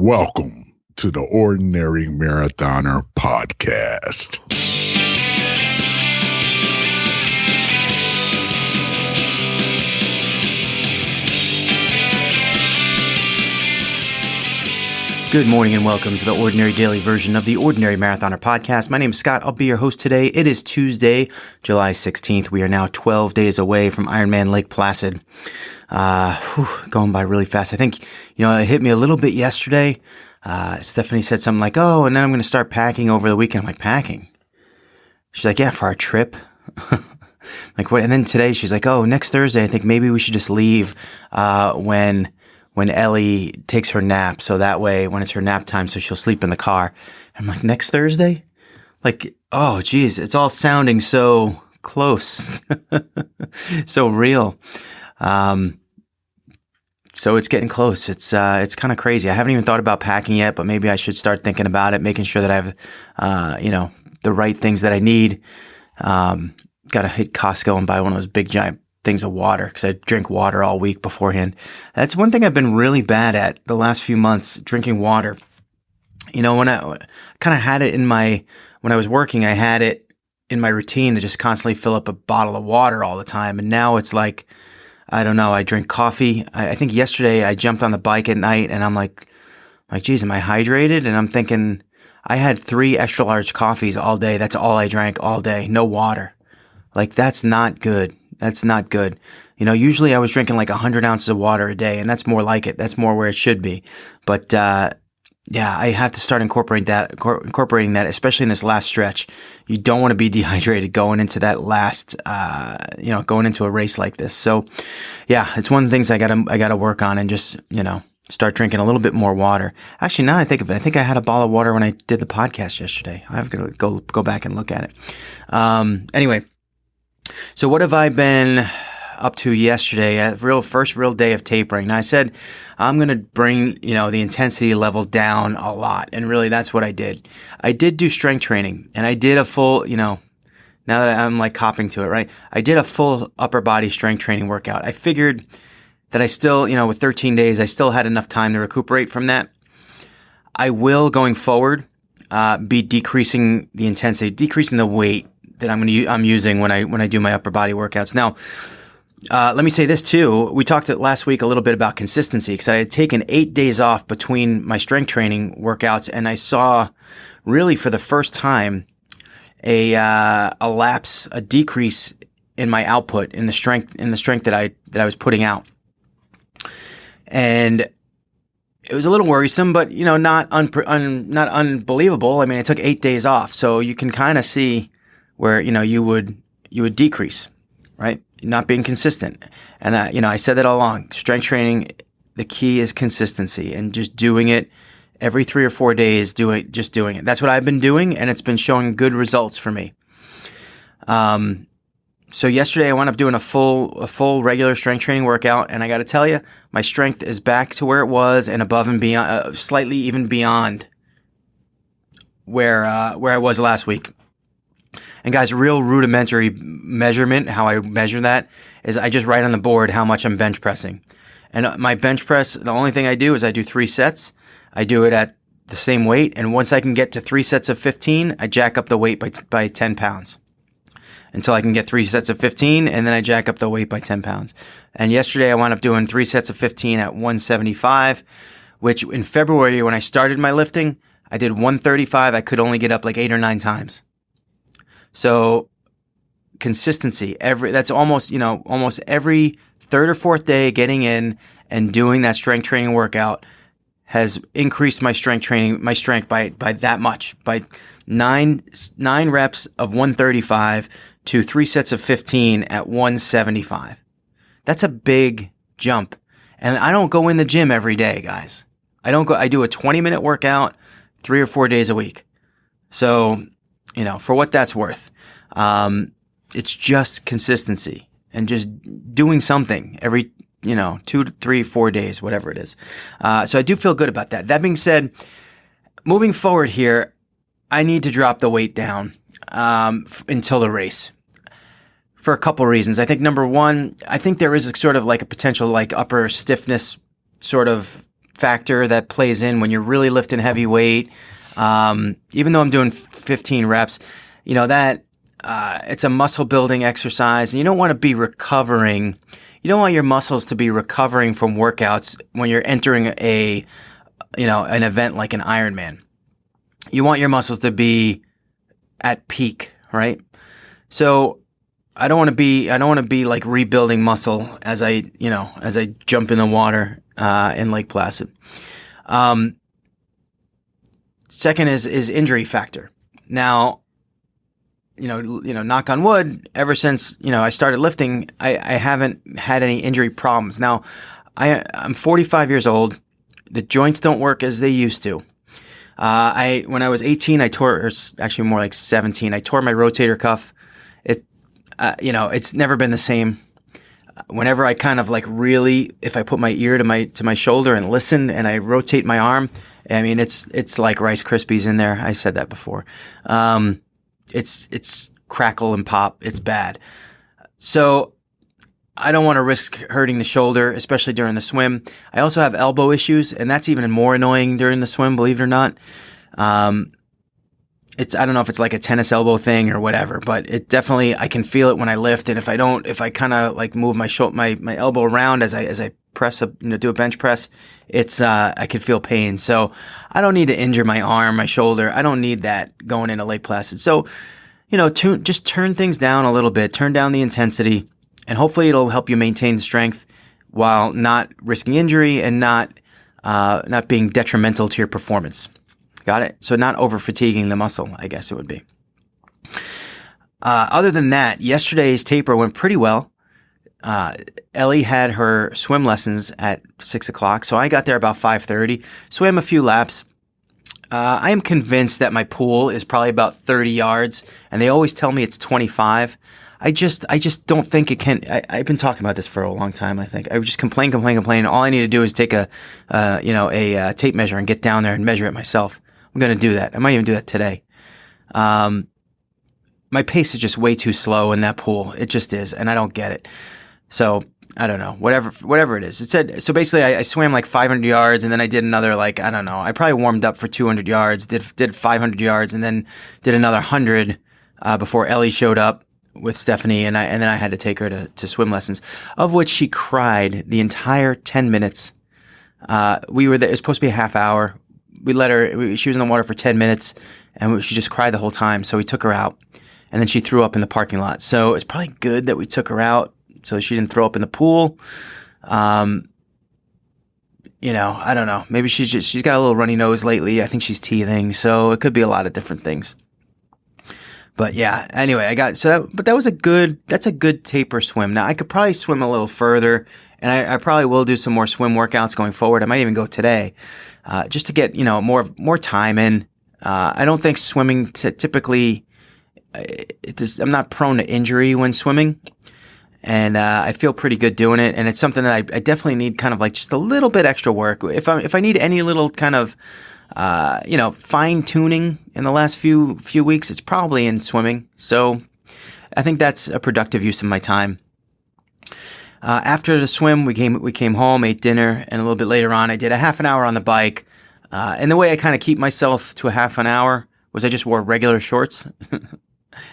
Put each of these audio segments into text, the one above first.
Welcome to the Ordinary Marathoner podcast. Good morning and welcome to the Ordinary Daily version of the Ordinary Marathoner podcast. My name is Scott. I'll be your host today. It is Tuesday, July 16th. We are now 12 days away from Ironman Lake Placid. Going by really fast. I think, it hit me a little bit yesterday. Stefany said something like, and then I'm going to start packing over the weekend. I'm like, packing? She's like, yeah, for our trip. Like, what? And then today she's like, next Thursday, I think maybe we should just leave when Ellie takes her nap, so that way when it's her nap time, so she'll sleep in the car. I'm like, next Thursday? Like, oh, geez, it's all sounding so close, so real. So it's getting close. It's kind of crazy. I haven't even thought about packing yet, but maybe I should start thinking about it, making sure that I have, the right things that I need. Got to hit Costco and buy one of those big giant things of water because I drink water all week beforehand. That's one thing I've been really bad at the last few months, drinking water. When I kind of had it when I was working, I had it in my routine to just constantly fill up a bottle of water all the time. And now it's like, I don't know, I drink coffee. I think yesterday I jumped on the bike at night and I'm like, geez, am I hydrated? And I'm thinking I had 3 extra large coffees all day. That's all I drank all day. No water. Like, that's not good. That's not good. Usually I was drinking like 100 ounces of water a day, and that's more like it. That's more where it should be. But, I have to start incorporating that, especially in this last stretch. You don't want to be dehydrated going into that last, going into a race like this. So, yeah, it's one of the things I gotta work on and just, start drinking a little bit more water. Actually, now that I think of it, I think I had a bottle of water when I did the podcast yesterday. I have to go back and look at it. Anyway. So what have I been up to yesterday? First real day of tapering. Now I said I'm going to bring, the intensity level down a lot. And really that's what I did. I did do strength training and I did a full, now that I'm like copping to it, right? I did a full upper body strength training workout. I figured that I still, with 13 days, I still had enough time to recuperate from that. I will going forward, be decreasing the intensity, decreasing the weight that I'm using when I do my upper body workouts. Now, let me say this too. We talked last week a little bit about consistency because I had taken 8 days off between my strength training workouts, and I saw really for the first time a decrease in my output in the strength that I was putting out, and it was a little worrisome, but not unbelievable. I mean, I took 8 days off, so you can kind of see where, you would decrease, right? Not being consistent. And, I said that all along. Strength training, the key is consistency and just doing it every 3 or 4 days, just doing it. That's what I've been doing, and it's been showing good results for me. So yesterday I wound up doing a full regular strength training workout, and I got to tell you, my strength is back to where it was and above and beyond, slightly even beyond where I was last week. And guys, real rudimentary measurement, how I measure that is I just write on the board how much I'm bench pressing. And my bench press, the only thing I do is I do 3 sets. I do it at the same weight. And once I can get to 3 sets of 15, I jack up the weight by 10 pounds until I can get 3 sets of 15. And then I jack up the weight by 10 pounds. And yesterday I wound up doing 3 sets of 15 at 175, which in February when I started my lifting, I did 135. I could only get up like 8 or 9 times. So consistency, that's almost every 3rd or 4th day getting in and doing that strength training workout has increased my strength by that much, by 9 reps of 135 to 3 sets of 15 at 175. That's a big jump. And I don't go in the gym every day, guys. I do a 20-minute workout 3 or 4 days a week. So, for what that's worth. It's just consistency and just doing something every, 2 to 3, 4 days, whatever it is. So I do feel good about that. That being said, moving forward here, I need to drop the weight down, until the race. For a couple reasons. I think number one, I think there is a sort of like a potential like upper stiffness sort of factor that plays in when you're really lifting heavy weight. Even though I'm doing 15 reps, that it's a muscle building exercise, and you don't want to be recovering. You don't want your muscles to be recovering from workouts when you're entering an event like an Ironman. You want your muscles to be at peak, right? So I don't want to be like rebuilding muscle as I jump in the water in Lake Placid. Second is injury factor. Now, knock on wood, ever since, I started lifting, I haven't had any injury problems. Now, I'm 45 years old. The joints don't work as they used to. When I was 18, or actually more like 17, I tore my rotator cuff. It's never been the same. Whenever I kind of like really, if I put my ear to my shoulder and listen and I rotate my arm, I mean, it's like Rice Krispies in there. I said that before. It's crackle and pop. It's bad. So I don't want to risk hurting the shoulder, especially during the swim. I also have elbow issues, and that's even more annoying during the swim, believe it or not. I don't know if it's like a tennis elbow thing or whatever, but it definitely, I can feel it when I lift. And if I kind of like move my elbow around as I press do a bench press, I can feel pain. So I don't need to injure my arm, my shoulder. I don't need that going into Lake Placid. So, just turn things down a little bit, turn down the intensity, and hopefully it'll help you maintain the strength while not risking injury and not being detrimental to your performance. Got it? So not over fatiguing the muscle, I guess it would be. Other than that, yesterday's taper went pretty well. Ellie had her swim lessons at 6 o'clock, so I got there about 5:30, swam a few laps. I am convinced that my pool is probably about 30 yards, and they always tell me it's 25. I just don't think it can. I've been talking about this for a long time. I think I would just complain. All I need to do is take a tape measure and get down there and measure it myself. I'm going to do that. I might even do that today. My pace is just way too slow in that pool. It just is, and I don't get it. So I don't know. Whatever it is. It said so. Basically, I swam like 500 yards, and then I did another like I don't know. I probably warmed up for 200 yards, did 500 yards, and then did another 100 before Ellie showed up with Stefany, and then I had to take her to swim lessons, of which she cried the entire 10 minutes. We were there. It was supposed to be a half hour. We let her. She was in the water for 10 minutes, and she just cried the whole time. So we took her out, and then she threw up in the parking lot. So it's probably good that we took her out so she didn't throw up in the pool. I don't know. Maybe she's got a little runny nose lately. I think she's teething, so it could be a lot of different things. But yeah, anyway, that's a good taper swim. Now I could probably swim a little further, and I probably will do some more swim workouts going forward. I might even go today, just to get, more time in. I don't think swimming typically, I'm not prone to injury when swimming, and I feel pretty good doing it. And it's something that I definitely need kind of like just a little bit extra work. If I need any little kind of fine tuning in the last few weeks, it's probably in swimming. So I think that's a productive use of my time. After the swim, we came home, ate dinner, and a little bit later on, I did a half an hour on the bike. And the way I kind of keep myself to a half an hour was I just wore regular shorts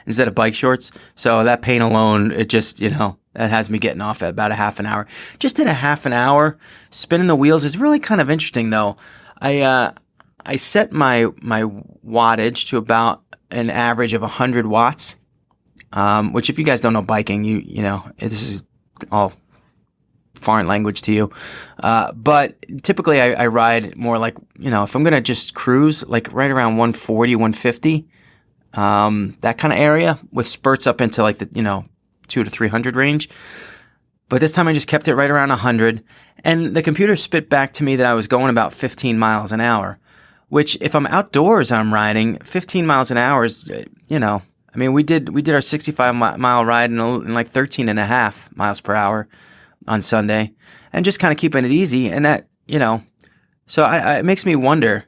instead of bike shorts. So that pain alone, it just, that has me getting off at about a half an hour. Just did a half an hour. Spinning the wheels is really kind of interesting, though. I set my wattage to about an average of 100 watts, which if you guys don't know biking, this is all foreign language to you. But typically I ride more like, if I'm going to just cruise, like right around 140, 150, that kind of area with spurts up into like the, 200 to 300 range. But this time I just kept it right around 100. And the computer spit back to me that I was going about 15 miles an hour. Which, if I'm outdoors, I'm riding 15 miles an hour is, we did our 65-mile ride in like 13 and a half miles per hour on Sunday, and just kind of keeping it easy. And that, so it makes me wonder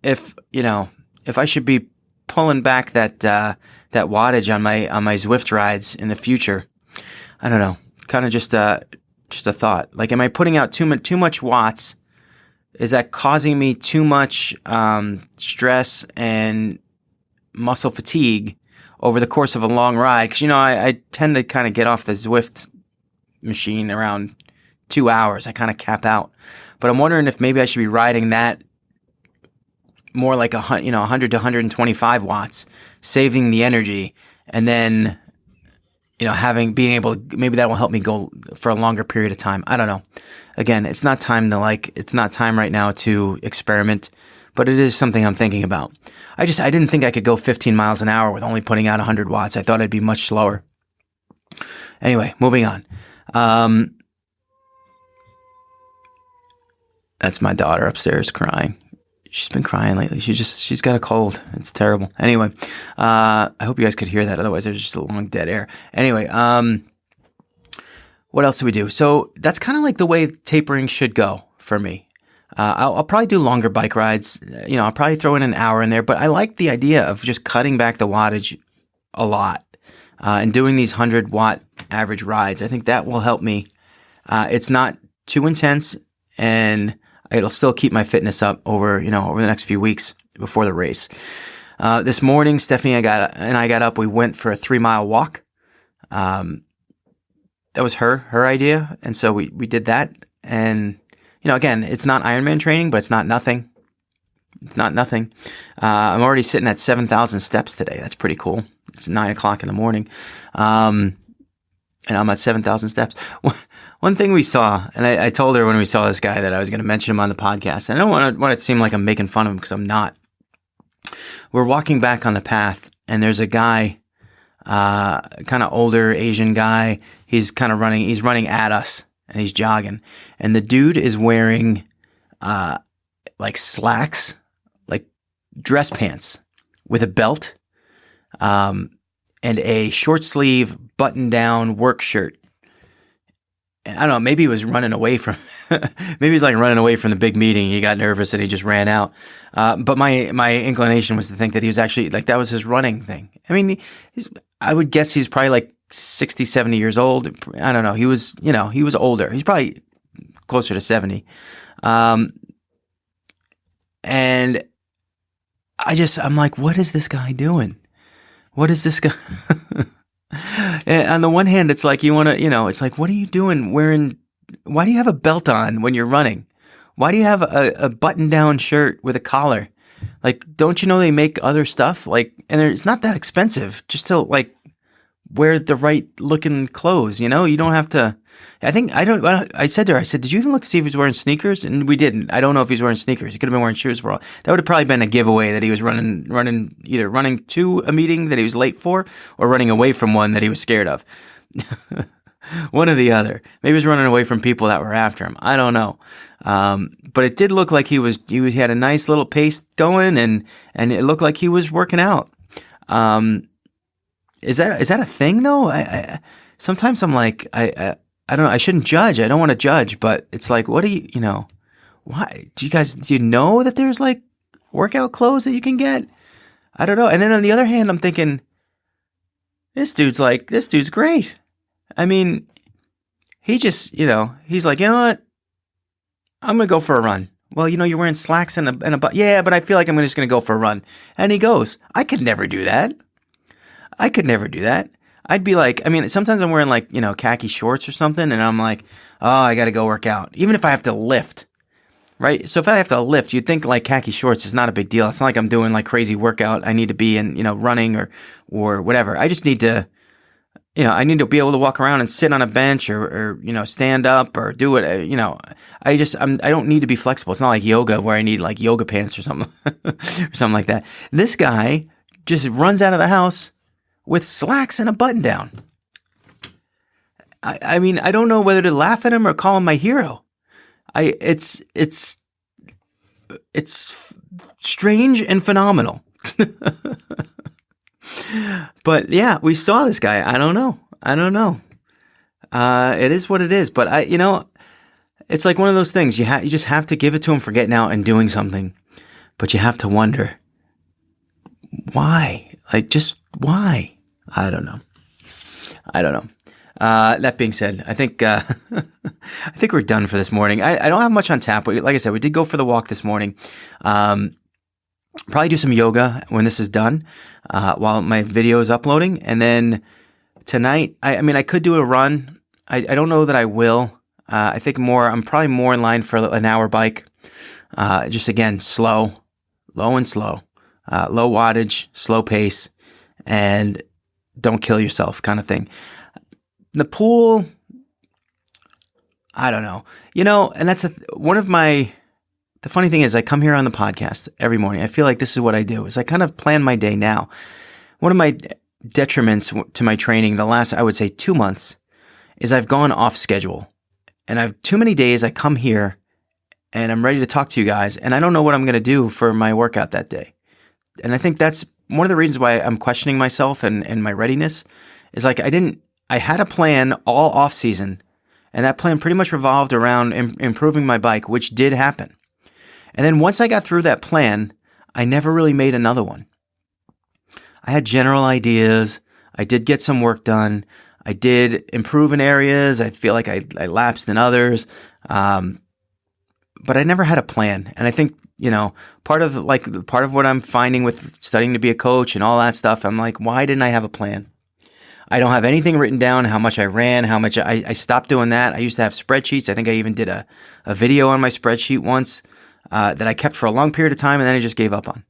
if I should be pulling back that wattage on my Zwift rides in the future. I don't know. Kind of just a thought. Like, am I putting out too much watts is that causing me too much stress and muscle fatigue over the course of a long ride? Because, I tend to kind of get off the Zwift machine around 2 hours. I kind of cap out. But I'm wondering if maybe I should be riding that more like 100 to 125 watts, saving the energy, and then being able to, maybe that will help me go for a longer period of time. I don't know. Again, it's not time right now to experiment, but it is something I'm thinking about. I didn't think I could go 15 miles an hour with only putting out 100 watts. I thought I'd be much slower. Anyway, moving on. That's my daughter upstairs crying. She's been crying lately. She's got a cold. It's terrible. Anyway, I hope you guys could hear that. Otherwise, there's just a long dead air. Anyway, what else do we do? So that's kind of like the way tapering should go for me. I'll probably do longer bike rides. I'll probably throw in an hour in there, but I like the idea of just cutting back the wattage a lot and doing these 100-watt average rides. I think that will help me. It's not too intense, and it'll still keep my fitness up over the next few weeks before the race. This morning, Stefany and I got up. We went for a 3-mile walk. That was her idea, and so we did that. And again, it's not Ironman training, but it's not nothing. It's not nothing. I'm already sitting at 7,000 steps today. That's pretty cool. It's 9:00 in the morning, and I'm at 7,000 steps. One thing we saw, and I told her when we saw this guy that I was going to mention him on the podcast. I don't want it to seem like I'm making fun of him, because I'm not. We're walking back on the path, and there's a guy, kind of older Asian guy. He's running at us, and he's jogging. And the dude is wearing like slacks, like dress pants with a belt, and a short sleeve button down work shirt. I don't know, maybe he was running away from, maybe he was like running away from the big meeting. He got nervous and he just ran out. But my inclination was to think that he was actually, like, that was his running thing. I mean, I would guess he's probably like 60, 70 years old. I don't know. He was older. He's probably closer to 70. And I'm like, what is this guy doing? What is this guy? And on the one hand, it's like you want to, it's like, what are you doing why do you have a belt on when you're running? Why do you have a button-down shirt with a collar? Like, don't you know they make other stuff? Like, and it's not that expensive just to, like, wear the right looking clothes, you don't have to. I said to her, did you even look to see if he's wearing sneakers? And we didn't. I don't know if he's wearing sneakers. He could have been wearing shoes for all. That would have probably been a giveaway that he was either running to a meeting that he was late for, or running away from one that he was scared of. One or the other. Maybe he was running away from people that were after him. I don't know. But it did look like he had a nice little pace going, and it looked like he was working out. Is that a thing though? I sometimes I'm like, I don't know. I shouldn't judge. I don't want to judge, but it's like, what do why do you know that there's like workout clothes that you can get? I don't know. And then on the other hand, I'm thinking, this dude's great. I mean, he just, he's like, you know what? I'm going to go for a run. Well, you're wearing slacks and a butt. Yeah, but I feel like I'm just going to go for a run. And he goes, I could never do that. I'd be like, sometimes I'm wearing like, khaki shorts or something, and I'm like, oh, I got to go work out. Even if I have to lift, right? So if I have to lift, you'd think like khaki shorts is not a big deal. It's not like I'm doing like crazy workout. I need to be in, running or whatever. I just need to, I need to be able to walk around and sit on a bench or stand up or do it. I don't need to be flexible. It's not like yoga where I need like yoga pants or something, or something like that. This guy just runs out of the house with slacks and a button down. I mean, I don't know whether to laugh at him or call him my hero. It's strange and phenomenal. But yeah, we saw this guy. I don't know. It is what it is. But it's like one of those things. You just have to give it to him for getting out and doing something. But you have to wonder, why? Like, just why? I don't know. That being said, I think I think we're done for this morning. I don't have much on tap. But like I said, we did go for the walk this morning. Probably do some yoga when this is done, while my video is uploading, and then tonight, I mean, I could do a run. I don't know that I will. I think I'm probably more in line for an hour bike. Just again, low and slow, low wattage, slow pace, and don't kill yourself kind of thing. The pool, I don't know. And that's one of the funny thing is I come here on the podcast every morning. I feel like this is what I do, is I kind of plan my day now. One of my detriments to my training the last, I would say 2 months, is I've gone off schedule. And I've too many days I come here and I'm ready to talk to you guys and I don't know what I'm going to do for my workout that day. And I think that's one of the reasons why I'm questioning myself and my readiness is like I had a plan all off season and that plan pretty much revolved around improving my bike, which did happen. And then once I got through that plan, I never really made another one. I had general ideas. I did get some work done. I did improve in areas. I feel like I lapsed in others. But I never had a plan. And I think, part of what I'm finding with studying to be a coach and all that stuff, I'm like, why didn't I have a plan? I don't have anything written down, how much I ran, how much I stopped doing that. I used to have spreadsheets. I think I even did a video on my spreadsheet once that I kept for a long period of time and then I just gave up on.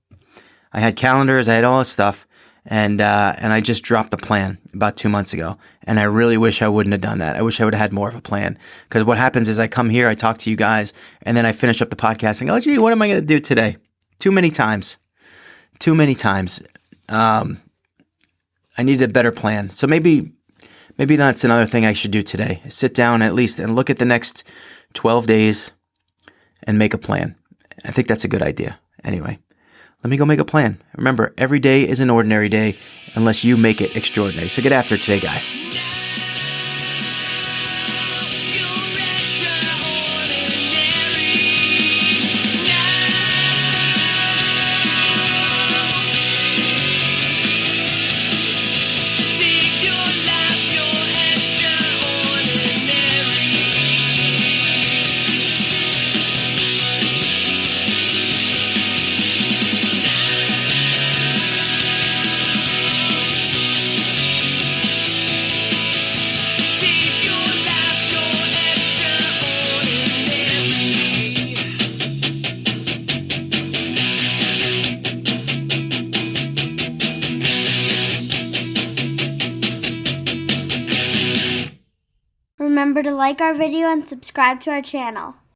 I had calendars. I had all this stuff. And I just dropped the plan about 2 months ago. And I really wish I wouldn't have done that. I wish I would have had more of a plan. Because what happens is I come here, I talk to you guys, and then I finish up the podcast and go, oh, gee, what am I going to do today? Too many times. I needed a better plan. So maybe that's another thing I should do today. Sit down at least and look at the next 12 days and make a plan. I think that's a good idea. Anyway. Let me go make a plan. Remember, every day is an ordinary day unless you make it extraordinary. So get after it today, guys. Remember to like our video and subscribe to our channel.